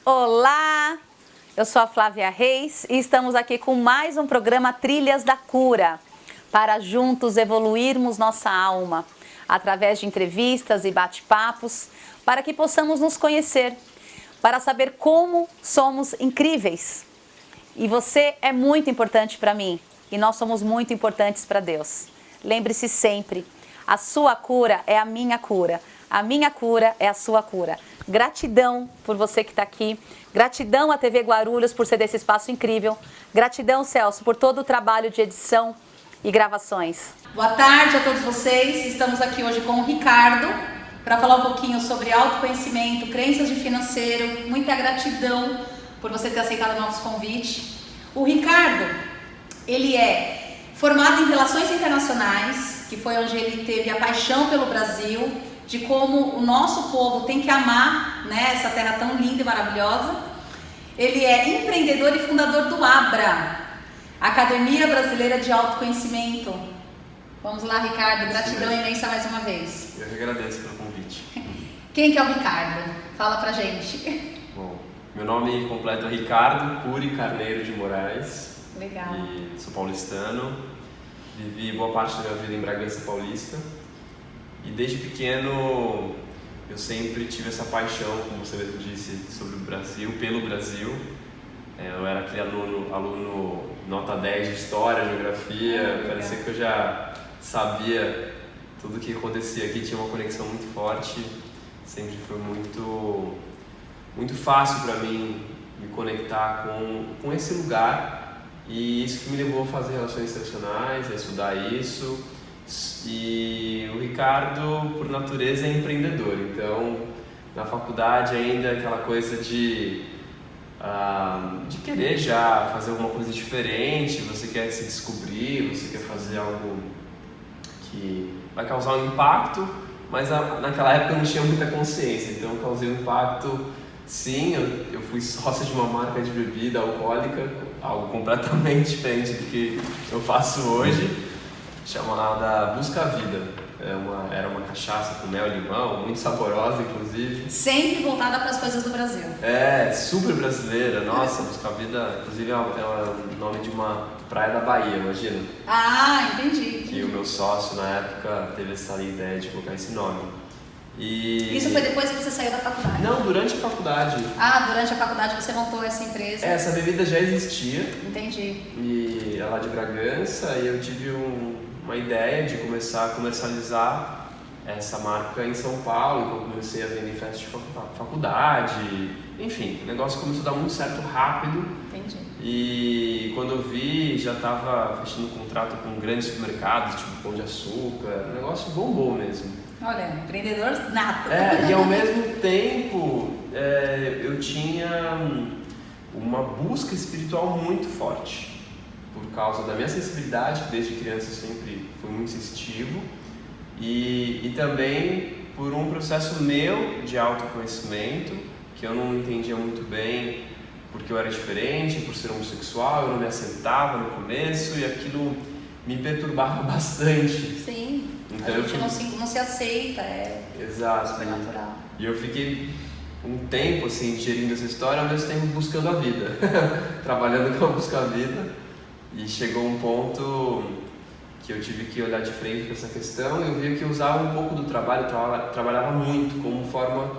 Olá, eu sou a Flávia Reis e estamos aqui com mais um programa Trilhas da Cura, para juntos evoluirmos nossa alma, através de entrevistas e bate-papos, para que possamos nos conhecer, para saber como somos incríveis. E você é muito importante para mim e nós somos muito importantes para Deus. Lembre-se sempre, a sua cura é a minha cura é a sua cura. Gratidão por você que está aqui, gratidão à TV Guarulhos por ser desse espaço incrível, gratidão, Celso, por todo o trabalho de edição e gravações. Boa tarde a todos vocês, estamos aqui hoje com o Ricardo para falar um pouquinho sobre autoconhecimento, crenças de financeiro. Muita gratidão por você ter aceitado o nosso convite. O Ricardo, ele é formado em Relações Internacionais, que foi onde ele teve a paixão pelo Brasil, de como o nosso povo tem que amar, né, essa terra tão linda e maravilhosa. Ele é empreendedor e fundador do ABRA, Academia Brasileira de Autoconhecimento. Vamos lá, Ricardo, gratidão imensa mais uma vez. Eu que agradeço pelo convite. Quem que é o Ricardo? Fala pra gente. Bom, meu nome completo é Ricardo Cury Carneiro de Moraes. Legal. E sou paulistano. Vivi boa parte da minha vida em Bragança Paulista. E desde pequeno eu sempre tive essa paixão, como você mesmo disse, sobre o Brasil, pelo Brasil. Eu era aquele aluno nota 10 de História, Geografia, parecia que eu já sabia tudo o que acontecia aqui, tinha uma conexão muito forte. Sempre foi muito fácil para mim me conectar com esse lugar, e isso que me levou a fazer Relações Internacionais, a estudar isso. E o Ricardo, por natureza, é empreendedor, então na faculdade ainda aquela coisa de querer já fazer alguma coisa diferente, você quer se descobrir, você quer fazer algo que vai causar um impacto, mas naquela época eu não tinha muita consciência, então eu causei um impacto. Sim, eu fui sócio de uma marca de bebida alcoólica, algo completamente diferente do que eu faço hoje, chamada Busca Vida. Era uma cachaça com mel e limão, muito saborosa, inclusive. Sempre voltada para as coisas do Brasil. Super brasileira. Nossa, Busca Vida, inclusive é o nome de uma praia da Bahia, imagina. Ah, entendi. Que o meu sócio, na época, teve essa ideia de colocar esse nome. Isso foi depois que você saiu da faculdade? Não, durante a faculdade. Ah, durante a faculdade você montou essa empresa? Essa bebida já existia. Entendi. E ela é de Bragança, e eu tive uma ideia de começar a comercializar essa marca em São Paulo, então eu comecei a vender em festa de faculdade, enfim, o negócio começou a dar muito certo rápido. Entendi. E quando eu vi, já estava fechando contrato com grandes supermercados, tipo Pão de Açúcar, o negócio bombou mesmo. Olha, empreendedor nato. E ao mesmo tempo, eu tinha uma busca espiritual muito forte, por causa da minha sensibilidade, que desde criança eu sempre fui muito sensitivo, e também por um processo meu de autoconhecimento, que eu não entendia muito bem, porque eu era diferente, por ser homossexual, eu não me aceitava no começo, e aquilo me perturbava bastante. Sim, então a gente não se aceita, Exato. É natural. E eu fiquei um tempo assim, digerindo essa história, ao mesmo tempo buscando a vida, trabalhando com a Busca Vida. E chegou um ponto que eu tive que olhar de frente para essa questão, e eu vi que eu usava um pouco do trabalho, trabalhava muito como forma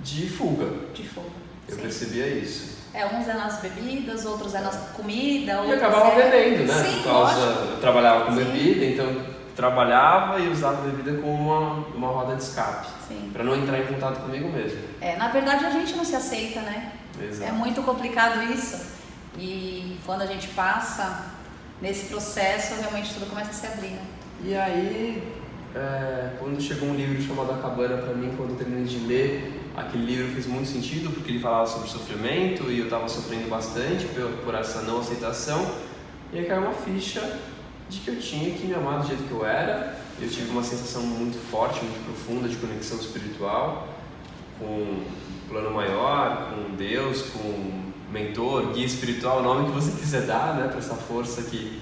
de fuga. De fuga. Eu Sim. percebia isso. Uns é nas bebidas, outros é na comida. E eu acabava bebendo, né? Sim, por causa, lógico. eu trabalhava com Sim. bebida, então trabalhava e usava a bebida como uma roda de escape. Sim. Para não entrar em contato comigo mesmo. Na verdade a gente não se aceita, né? Exato. É muito complicado isso. E quando a gente passa nesse processo, realmente tudo começa a se abrir, né? E aí, quando chegou um livro chamado A Cabana para mim, quando eu terminei de ler, aquele livro fez muito sentido, porque ele falava sobre sofrimento, e eu estava sofrendo bastante por essa não aceitação. E aí caiu uma ficha de que eu tinha que me amar do jeito que eu era. Eu tive uma sensação muito forte, muito profunda de conexão espiritual com um plano maior, com Deus, com mentor, guia espiritual, o nome que você quiser dar, né, para essa força que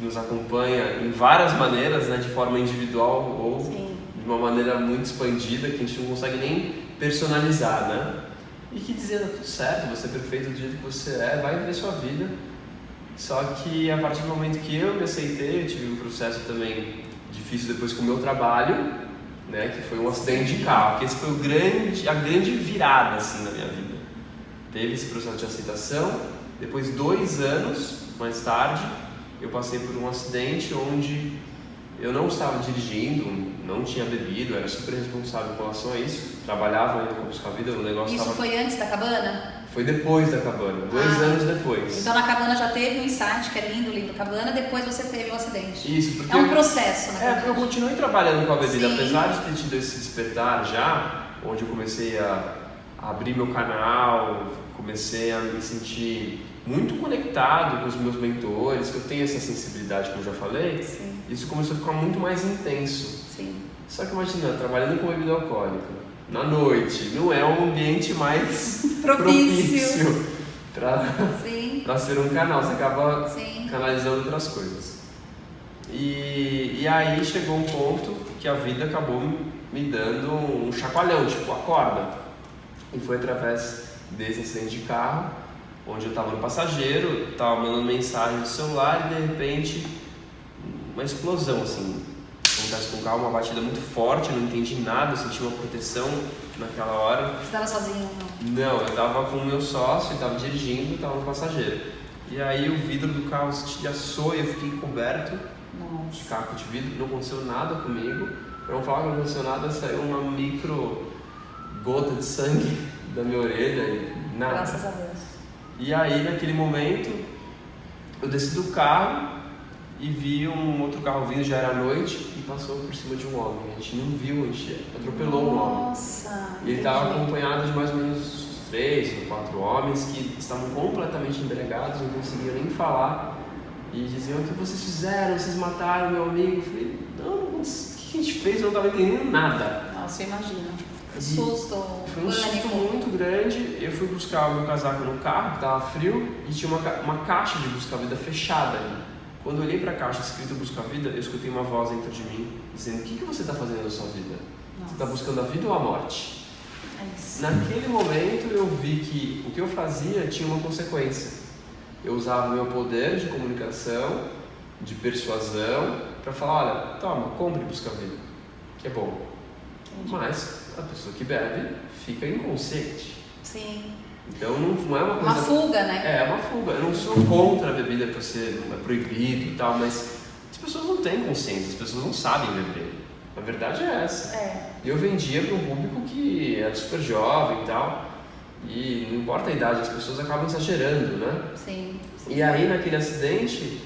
nos acompanha em várias maneiras, né, de forma individual ou Sim. de uma maneira muito expandida que a gente não consegue nem personalizar, né? e que dizia, tá tudo certo, você é perfeito do jeito que você é, vai viver sua vida. Só que a partir do momento que eu me aceitei, eu tive um processo também difícil depois com o meu trabalho, né, que foi um acidente de carro, que esse foi a grande virada assim na minha vida. Teve esse processo de aceitação, depois 2 anos mais tarde, eu passei por um acidente onde eu não estava dirigindo, não tinha bebido, era super responsável com relação a isso, trabalhava ainda com a Busca Vida, o negócio Isso foi antes da cabana? Foi depois da cabana, 2 anos depois. Então na cabana já teve um insight, que é lindo o livro Cabana, depois você teve o acidente. Isso, porque é um processo, né? Porque eu continuei trabalhando com a bebida, Sim. apesar de ter tido esse despertar já, onde eu comecei a abrir meu canal, comecei a me sentir muito conectado com os meus mentores, que eu tenho essa sensibilidade, como eu já falei. Sim. Isso começou a ficar muito mais intenso. Sim. Só que imagina, trabalhando com bebida alcoólica, na noite, não é um ambiente mais propício para ser um canal, você acaba canalizando outras coisas. E aí chegou um ponto que a vida acabou me dando um chacoalhão, tipo, acorda. E foi através desse acidente de carro, onde eu estava no passageiro, estava mandando mensagem no celular e de repente uma explosão assim. Acontece com o carro, uma batida muito forte, eu não entendi nada, eu senti uma proteção naquela hora. Você estava sozinho? Não, eu estava com o meu sócio, estava dirigindo, estava no passageiro. E aí o vidro do carro estilhaçou e eu fiquei coberto de caco de vidro, não aconteceu nada comigo. Para não falar que não aconteceu nada, saiu uma micro gota de sangue da minha orelha e nada. Graças a Deus. E aí naquele momento eu desci do carro e vi um outro carro vindo, já era noite, e passou por cima de um homem. A gente não viu, a gente atropelou um homem. Nossa! E ele estava acompanhado de mais ou menos 3 ou 4 homens que estavam completamente embriagados, não conseguiam nem falar. E diziam, o que vocês fizeram? Vocês mataram meu amigo? Eu falei, não, o que a gente fez? Eu não estava entendendo nada. Nossa, eu imagino. Susto, foi um susto muito grande. Eu fui buscar o meu casaco no carro, que estava frio, e tinha uma caixa de Busca-Vida fechada ali. Quando eu olhei para a caixa escrita Busca-Vida, eu escutei uma voz dentro de mim dizendo, o que você está fazendo na sua vida? Você está buscando a vida ou a morte? É isso. Naquele momento eu vi que o que eu fazia tinha uma consequência. Eu usava o meu poder de comunicação, de persuasão, para falar, olha, toma, compre Busca-Vida, que é bom. Entendi. Mas a pessoa que bebe fica inconsciente. Sim. Então não é uma coisa... Uma fuga, né? É uma fuga. Eu não sou contra a bebida por ser proibido e tal, mas as pessoas não têm consciência, as pessoas não sabem beber. A verdade é essa. E eu vendia para um público que era super jovem e tal, e não importa a idade, as pessoas acabam exagerando, né? Sim. E aí naquele acidente,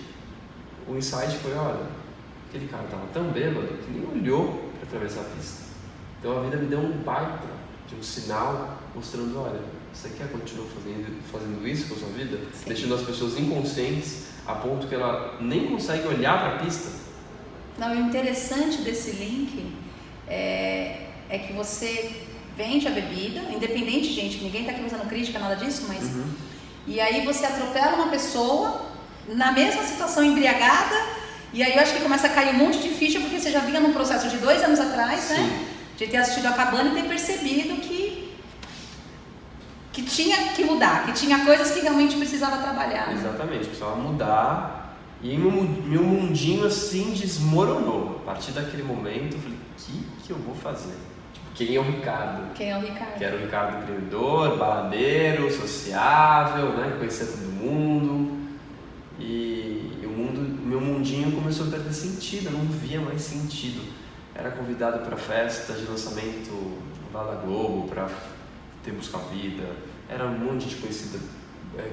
o insight foi, olha, aquele cara estava tão bêbado que nem olhou para atravessar a pista. Então a vida me deu um baita de um sinal mostrando, olha, você quer continuar fazendo isso com a sua vida? Sim. Deixando as pessoas inconscientes a ponto que ela nem consegue olhar para a pista? Não, o interessante desse link é que você vende a bebida, independente, gente, ninguém está aqui fazendo crítica, nada disso, mas... E aí você atropela uma pessoa na mesma situação embriagada, e aí eu acho que começa a cair um monte de ficha, porque você já vinha num processo de 2 anos atrás, sim, né? De ter assistido a cabana e ter percebido que tinha que mudar, que tinha coisas que realmente precisava trabalhar. Exatamente, precisava mudar. E meu mundinho assim desmoronou. A partir daquele momento eu falei, o que eu vou fazer? Tipo, quem é o Ricardo? Quem é o Ricardo? Que era o Ricardo empreendedor, baladeiro, sociável, né? Conhecia todo mundo. E o meu mundinho começou a perder sentido, eu não via mais sentido. Era convidado para festa de lançamento lá da Globo, para ter Busca-Vida. Era um monte de gente conhecida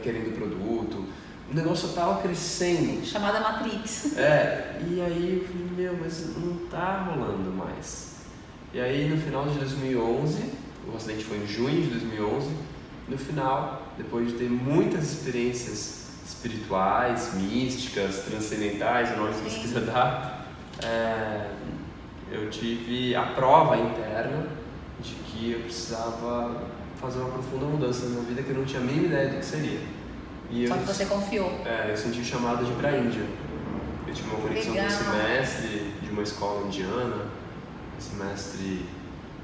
querendo produto. O negócio estava crescendo. Chamada Matrix. E aí eu falei, mas não tá rolando mais. E aí no final de 2011, o acidente foi em junho de 2011, no final, depois de ter muitas experiências espirituais, místicas, transcendentais, o nome que você quiser dar, eu tive a prova interna de que eu precisava fazer uma profunda mudança na minha vida que eu não tinha a mínima ideia do que seria. Só que você confiou. Eu senti o chamado de ir para a Índia. Eu tive uma conexão com esse mestre de uma escola indiana, esse mestre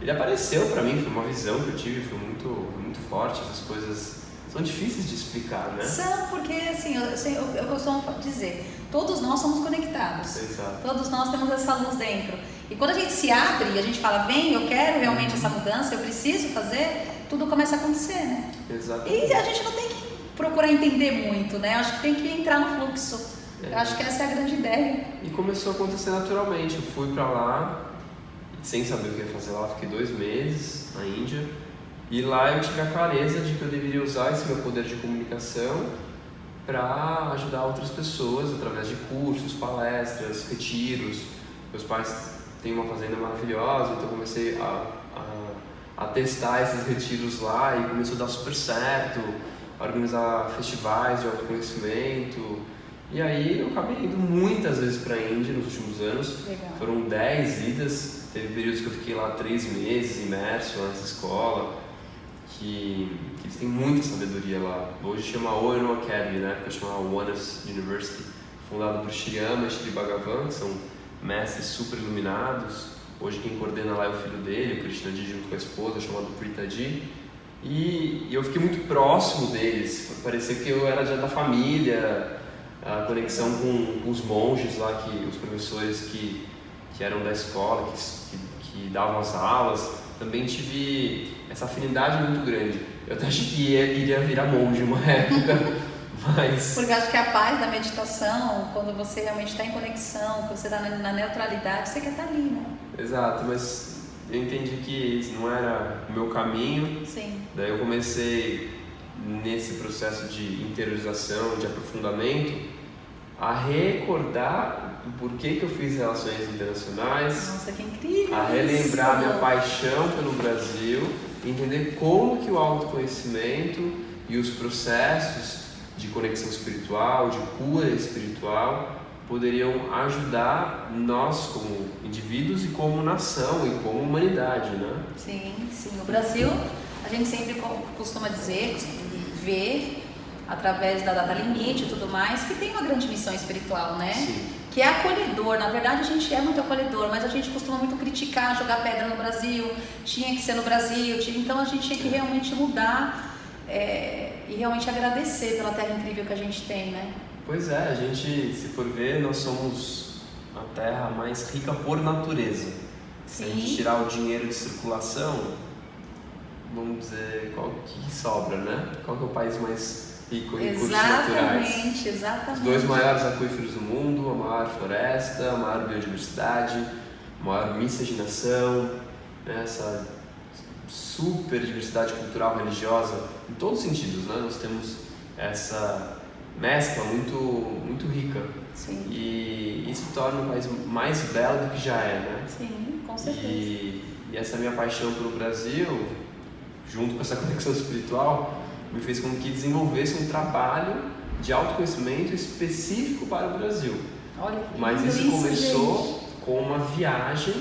ele apareceu para mim, foi uma visão que eu tive, foi muito forte. Essas coisas são difíceis de explicar, né? São, porque assim, eu costumo dizer, todos nós somos conectados. Exato. Todos nós temos essa luz dentro. E quando a gente se abre e a gente fala, vem, eu quero realmente essa mudança, eu preciso fazer, tudo começa a acontecer, né? Exatamente. E a gente não tem que procurar entender muito, né? Acho que tem que entrar no fluxo. Eu acho que essa é a grande ideia. E começou a acontecer naturalmente. Eu fui pra lá, sem saber o que ia fazer lá, fiquei 2 meses na Índia. E lá eu tive a clareza de que eu deveria usar esse meu poder de comunicação para ajudar outras pessoas através de cursos, palestras, retiros. Meus pais têm uma fazenda maravilhosa, então eu comecei a testar esses retiros lá e começou a dar super certo, a organizar festivais de autoconhecimento. E aí eu acabei indo muitas vezes para a Índia nos últimos anos. Legal. Foram 10 idas, teve períodos que eu fiquei lá 3 meses imerso nessa escola, que eles têm muita sabedoria lá. Hoje chama ONU Academy, né? Porque chamava Onas University, fundado por Shri Ama e Shri Bhagavan, que são mestres super iluminados. Hoje quem coordena lá é o filho dele, o Krishnaji, junto com a esposa, chamado Pritaji. E eu fiquei muito próximo deles, parecia que eu era já da família. A conexão com os monges lá, os professores que eram da escola, que davam as aulas, também tive essa afinidade muito grande. Eu até achei que iria virar monge uma época, mas... Porque acho que a paz da meditação, quando você realmente está em conexão, quando você está na neutralidade, você quer estar ali, né? Exato, mas eu entendi que isso não era o meu caminho. Sim. Daí eu comecei, nesse processo de interiorização, de aprofundamento, a recordar o porquê que eu fiz relações internacionais. Nossa, que incrível! A relembrar isso. minha paixão pelo Brasil, entender como que o autoconhecimento e os processos de conexão espiritual, de cura espiritual, poderiam ajudar nós como indivíduos e como nação e como humanidade, né? Sim, sim. O Brasil, a gente sempre costuma dizer, ver através da data limite e tudo mais, que tem uma grande missão espiritual, né? Sim. Que é acolhedor. Na verdade, a gente é muito acolhedor, mas a gente costuma muito criticar, jogar pedra no Brasil, tinha que ser no Brasil, então a gente tinha que realmente mudar e realmente agradecer pela terra incrível que a gente tem, né? Pois é, a gente, se for ver, nós somos a terra mais rica por natureza. Se a gente tirar o dinheiro de circulação, vamos dizer, qual que sobra, né? Qual que é o país mais rico em recursos naturais? Exatamente. Os 2 maiores aquíferos do mundo, a maior floresta, a maior biodiversidade, a maior miscigenação, né? Essa super diversidade cultural, religiosa, em todos os sentidos, né? Nós temos essa mescla muito rica. Sim. E isso torna o país mais belo do que já é, né? Sim, com certeza. E essa minha paixão pelo Brasil, junto com essa conexão espiritual, me fez com que desenvolvesse um trabalho de autoconhecimento específico para o Brasil. Olha, mas isso começou gente. Com uma viagem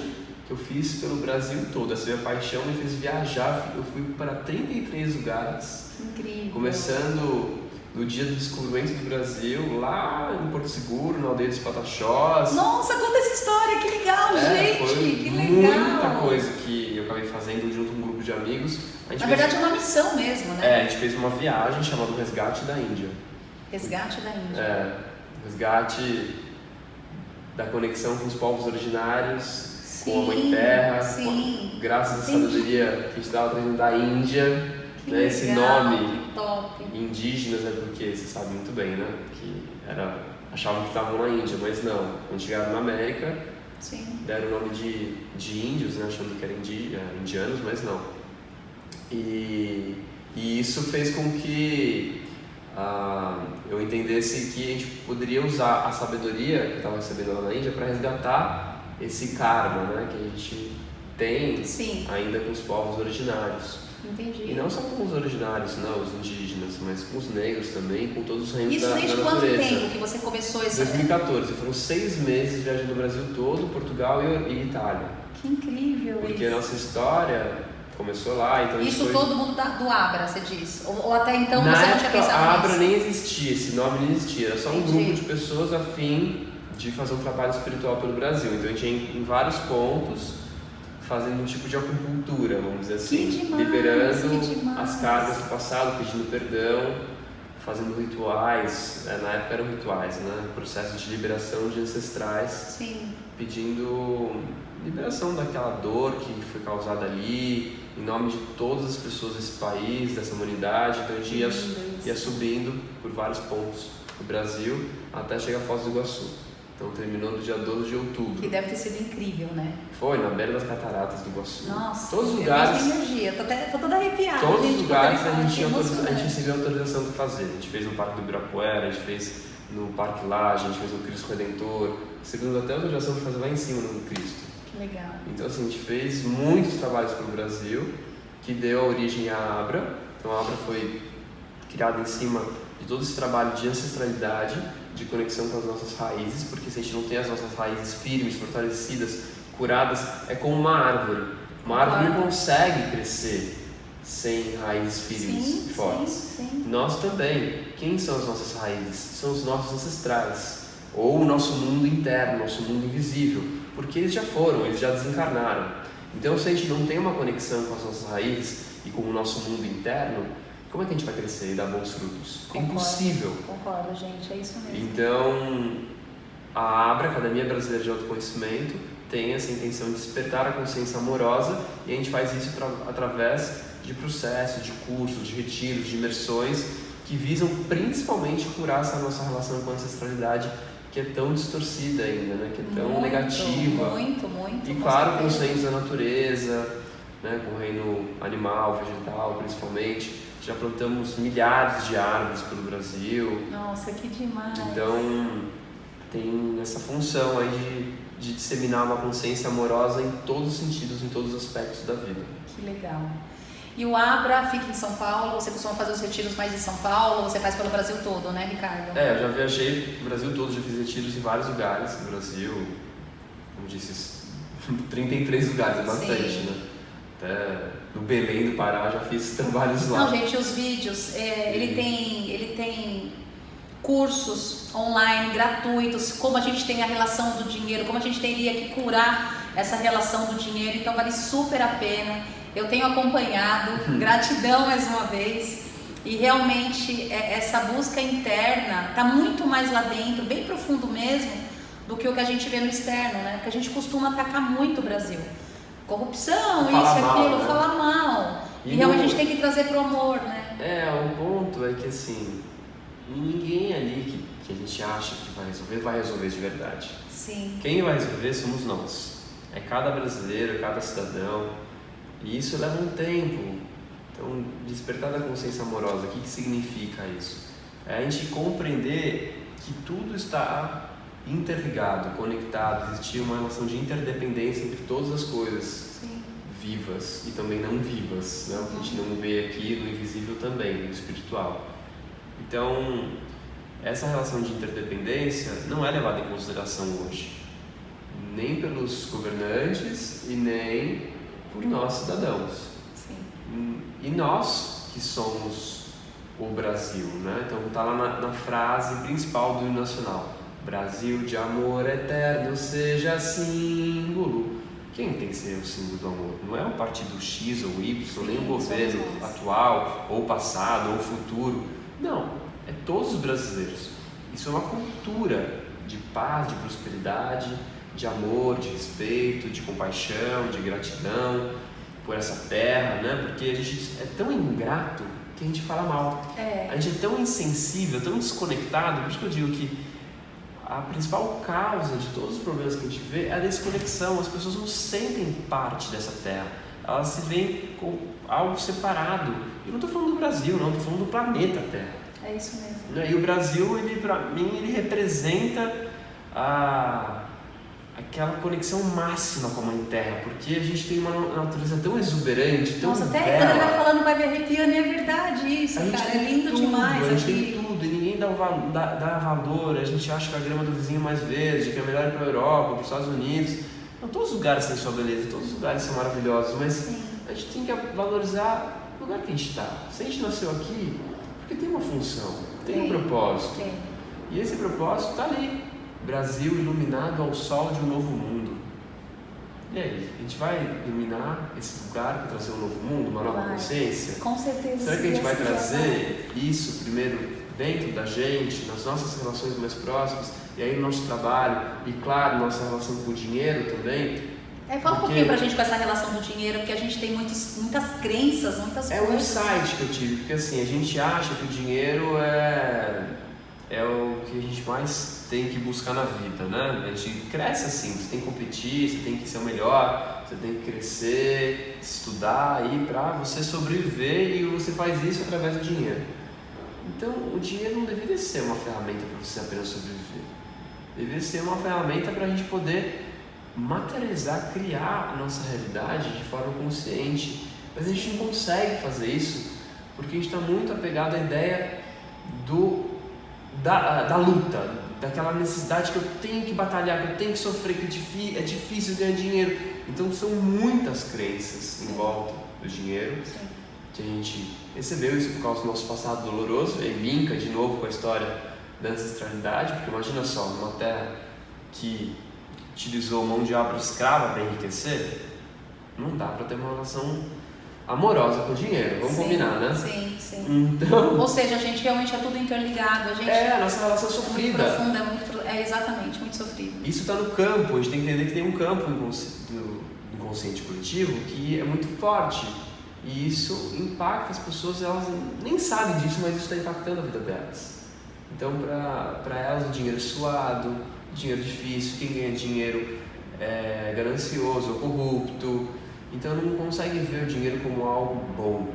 que eu fiz pelo Brasil todo. Essa minha paixão me fez viajar. Eu fui para 33 lugares. Incrível. Começando no dia do descobrimento do Brasil, lá em Porto Seguro, na aldeia dos Pataxós. Nossa, conta essa história, que legal, gente! Foi que legal! Muita coisa que eu acabei fazendo junto com um grupo de amigos. Na verdade é uma missão mesmo, né? A gente fez uma viagem chamada Resgate da Índia. Resgate da Índia. Resgate da conexão com os povos originários, sim, com a Mãe Terra, graças à sabedoria que a gente estava trazendo da Índia. Né, esse nome indígenas é porque você sabe muito bem, né? Que achavam que estavam na Índia, mas não. Quando chegaram na América, deram o nome de índios, né? Achando que eram indianos, mas não. E isso fez com que eu entendesse que a gente poderia usar a sabedoria que eu estava recebendo lá na Índia para resgatar esse karma, né? Que a gente tem ainda com os povos originários. Entendi. E não só com os originários, não, os indígenas, mas com os negros também, com todos os reinos da natureza. Isso desde quanto tempo que você começou esse... 2014, foram 6 meses viajando o Brasil todo, Portugal e Itália. Que incrível. Porque a nossa história começou lá, então isso todo mundo do Abra, você diz? Ou até então você não tinha pensado nisso? A Abra nem existia, esse nome nem existia, era só um grupo de pessoas a fim de fazer um trabalho espiritual pelo Brasil. Então a gente ia em vários pontos, fazendo um tipo de acupuntura, vamos dizer assim, Que demais, liberando que demais. as cargas do passado, pedindo perdão, fazendo rituais, na época eram rituais, né? Processo de liberação de ancestrais, Sim. pedindo liberação daquela dor que foi causada ali, em nome de todas as pessoas desse país, dessa humanidade. Então a gente ia subindo por vários pontos do Brasil até chegar a Foz do Iguaçu. Então terminou no dia 12 de outubro. Que deve ter sido incrível, né? Foi na beira das cataratas do Iguaçu. Nossa, todos os lugares, energia, tô toda arrepiada. todos os lugares a gente emocionante. recebeu autorização para fazer. A gente fez no Parque do Ibirapuera, a gente fez no Parque Laje, a gente fez no Cristo Redentor. Segundo até a autorização de fazer lá em cima no Cristo. Que legal. Então assim, a gente fez muitos trabalhos para o Brasil, que deu origem à Abra. Então a Abra foi criada em cima de todo esse trabalho de ancestralidade, de conexão com as nossas raízes, porque se a gente não tem as nossas raízes firmes, fortalecidas, curadas, é como uma árvore. Uma árvore não consegue crescer sem raízes firmes e fortes. Sim. Nós também. Quem são as nossas raízes? São os nossos ancestrais, ou o nosso mundo interno, nosso mundo invisível, porque eles já foram, eles já desencarnaram. Então, se a gente não tem uma conexão com as nossas raízes e com o nosso mundo interno, como é que a gente vai crescer e dar bons frutos? É impossível. Concordo, gente, é isso mesmo. Então, a ABRA, Academia Brasileira de Autoconhecimento, tem essa intenção de despertar a consciência amorosa, e a gente faz isso através de processos, de cursos, de retiros, de imersões, que visam principalmente curar essa nossa relação com a ancestralidade, que é tão distorcida ainda, né? Que é tão negativa. Muito. E claro, com os reinos da natureza, né? Com o reino animal, vegetal principalmente. Já plantamos milhares de árvores pelo Brasil. Nossa, que demais. Então, tem essa função aí de disseminar uma consciência amorosa em todos os sentidos, em todos os aspectos da vida. Que legal. E o Abra fica em São Paulo? Você costuma fazer os retiros mais em São Paulo? Você faz pelo Brasil todo, né, Ricardo? Eu já viajei o Brasil todo, já fiz retiros em vários lugares no Brasil. Como disse, 33 lugares, é bastante, né? Até no Belém do Pará já fiz trabalhos lá. Não, gente, os vídeos, ele tem cursos online gratuitos, como a gente tem a relação do dinheiro, como a gente teria que curar essa relação do dinheiro, então vale super a pena. Eu tenho acompanhado, gratidão mais uma vez, e realmente essa busca interna está muito mais lá dentro, bem profundo mesmo, do que o que a gente vê no externo, né? Porque a gente costuma atacar muito o Brasil. Corrupção, falar mal. E realmente a gente tem que trazer pro amor, né? O ponto é que assim, ninguém ali que a gente acha que vai resolver de verdade. Sim. Quem vai resolver somos nós. É cada brasileiro, é cada cidadão. E isso leva um tempo. Então, despertar da consciência amorosa, o que significa isso? É a gente compreender que tudo está interligado, conectado, existe uma relação de interdependência entre todas as coisas. Sim. Vivas e também não vivas, né? O que a gente não vê aqui, no invisível também, no espiritual. Então, essa relação de interdependência não é levada em consideração hoje, nem pelos governantes e nem por nós cidadãos. Sim. E nós que somos o Brasil, né? Então está lá na frase principal do hino nacional: Brasil de amor eterno seja símbolo. Quem tem que ser o símbolo do amor? Não é o partido X ou Y, nem o governo atual, ou passado, ou futuro. Não, é todos os brasileiros. Isso é uma cultura de paz, de prosperidade, de amor, de respeito, de compaixão, de gratidão por essa terra, né? Porque a gente é tão ingrato que a gente fala mal. A gente é tão insensível, tão desconectado, por isso que eu digo que a principal causa de todos os problemas que a gente vê é a desconexão. As pessoas não sentem parte dessa terra, elas se veem com algo separado. Eu não estou falando do Brasil, não, estou falando do planeta Terra. É isso mesmo. E o Brasil, para mim, ele representa aquela conexão máxima com a Mãe Terra, porque a gente tem uma natureza tão exuberante, tão Nossa, até bela. quando ele vai falando, vai me arrepiando, e é verdade isso, cara, é lindo tudo, demais. A gente tem tudo, e ninguém dá valor, a gente acha que a grama do vizinho é mais verde, que é melhor ir para a Europa, para os Estados Unidos. Não, todos os lugares têm sua beleza, todos os lugares são maravilhosos, mas a gente tem que valorizar o lugar que a gente está. Se a gente nasceu aqui, porque tem uma função, tem um propósito. E esse propósito está ali. Brasil iluminado ao sol de um novo mundo. E aí, a gente vai dominar esse lugar para trazer um novo mundo, uma nova consciência? Com certeza. Será que a gente vai trazer isso primeiro dentro da gente, nas nossas relações mais próximas, e aí no nosso trabalho, e claro, nossa relação com o dinheiro também? Fala um pouquinho pra gente com essa relação do dinheiro, porque a gente tem muitas crenças, muitas coisas. É um insight que eu tive, porque assim, a gente acha que o dinheiro é o que a gente mais tem que buscar na vida, né? A gente cresce assim, você tem que competir, você tem que ser o melhor, você tem que crescer, estudar aí pra você sobreviver, e você faz isso através do dinheiro. Então, o dinheiro não deveria ser uma ferramenta para você apenas sobreviver. Deveria ser uma ferramenta para a gente poder materializar, criar a nossa realidade de forma consciente. Mas a gente não consegue fazer isso porque a gente está muito apegado à ideia da luta, daquela necessidade que eu tenho que batalhar, que eu tenho que sofrer, que é difícil ganhar dinheiro. Então são muitas crenças em volta do dinheiro. Sim. Que a gente recebeu isso por causa do nosso passado doloroso, e linka de novo com a história da ancestralidade, porque imagina só, numa terra que utilizou mão de obra escrava para enriquecer, não dá para ter uma relação amorosa com o dinheiro, vamos combinar, né? Sim, sim. Então, ou seja, a gente realmente é tudo interligado, a nossa relação sofrida. Muito profunda, exatamente, muito sofrida. Isso está no campo, a gente tem que entender que tem um campo do inconsciente coletivo que é muito forte. E isso impacta as pessoas, elas nem sabem disso, mas isso está impactando a vida delas. Então, para elas, o dinheiro é suado, o dinheiro é difícil, quem ganha dinheiro é ganancioso ou corrupto. Então, não consegue ver o dinheiro como algo bom,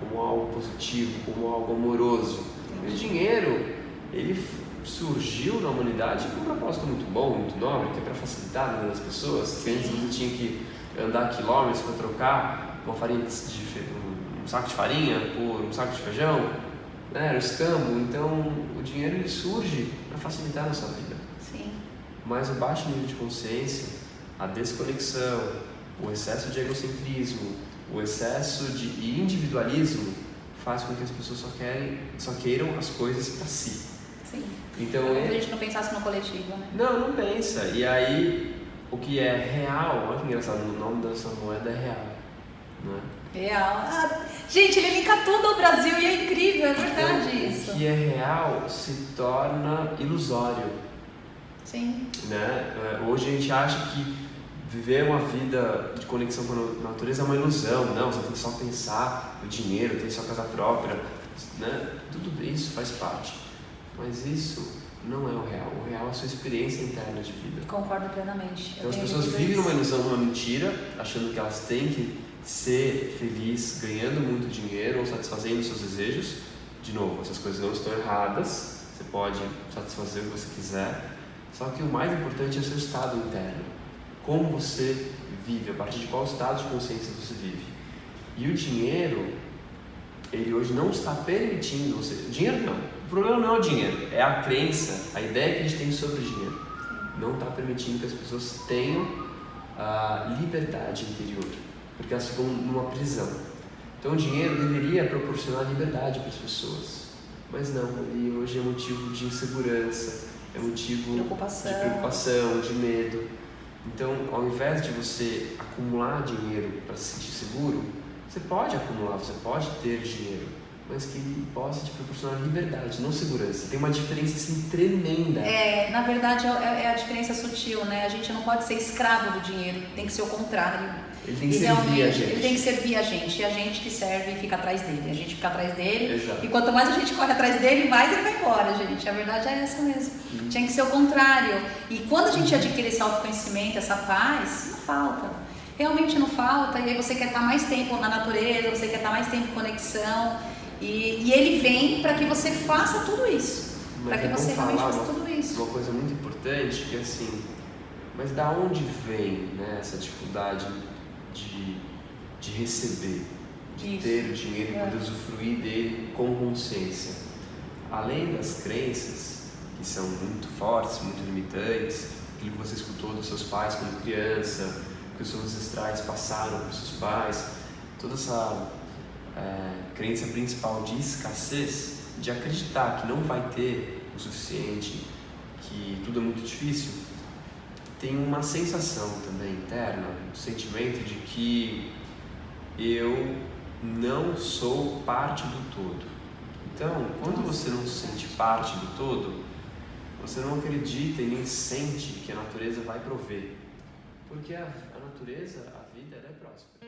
como algo positivo, como algo amoroso. E o dinheiro, ele surgiu na humanidade com um propósito muito bom, muito nobre, que é para facilitar a vida das pessoas. Antes você tinha que andar quilômetros para trocar uma farinha um saco de farinha por um saco de feijão, né? Era o escambo. Então o dinheiro ele surge para facilitar a nossa vida. Sim. Mas o baixo nível de consciência, a desconexão, o excesso de egocentrismo, o excesso de individualismo faz com que as pessoas só queiram as coisas para si. Sim. Então a gente não pensasse no coletivo, né? Não pensa. E aí o que é real, olha que engraçado, o nome dessa moeda é real. Real. Gente, ele linka tudo ao Brasil e é incrível, é verdade então, isso. O que é real se torna ilusório. Sim. Né? Hoje a gente acha que viver uma vida de conexão com a natureza é uma ilusão. Não, você tem que só pensar no dinheiro, ter sua casa própria. Né? Tudo isso faz parte. Mas isso não é o real. O real é a sua experiência interna de vida. Concordo plenamente. Então as pessoas vivem numa ilusão, numa mentira, achando que elas têm que ser felizes ganhando muito dinheiro ou satisfazendo seus desejos. De novo, essas coisas não estão erradas, você pode satisfazer o que você quiser, só que o mais importante é o seu estado interno. Como você vive, a partir de qual estado de consciência você vive. E o dinheiro, ele hoje não está permitindo você... Dinheiro não. O problema não é o dinheiro, é a crença, a ideia que a gente tem sobre o dinheiro. Não está permitindo que as pessoas tenham a liberdade interior, porque elas ficam numa prisão. Então o dinheiro deveria proporcionar liberdade para as pessoas, mas não, ele hoje é motivo de insegurança, é motivo de preocupação, de medo. Então, ao invés de você acumular dinheiro para se sentir seguro, você pode acumular, você pode ter dinheiro, mas que ele possa te proporcionar liberdade, não segurança. Tem uma diferença assim tremenda. Na verdade é a diferença sutil, né? A gente não pode ser escravo do dinheiro, tem que ser o contrário. Ele tem que servir a gente. Ele tem que servir a gente, e a gente que serve e fica atrás dele. A gente fica atrás dele. Exato. E quanto mais a gente corre atrás dele, mais ele vai embora, gente. A verdade é essa mesmo. Tinha que ser o contrário. E quando a gente adquire esse autoconhecimento, essa paz, não falta. Realmente não falta. E aí você quer estar mais tempo na natureza, você quer estar mais tempo em conexão. E ele vem para que você faça tudo isso. Para que você realmente faça tudo isso. Uma coisa muito importante que é assim, mas da onde vem, né, essa dificuldade de receber, de ter o dinheiro e poder usufruir dele com consciência? Além das crenças, que são muito fortes, muito limitantes, aquilo que você escutou dos seus pais quando criança, que os seus ancestrais passaram para os seus pais, toda essa crença principal de escassez, de acreditar que não vai ter o suficiente, que tudo é muito difícil, tem uma sensação também interna, um sentimento de que eu não sou parte do todo. Então, quando você não se sente parte do todo, você não acredita e nem sente que a natureza vai prover. Porque a natureza, a vida, ela é próspera.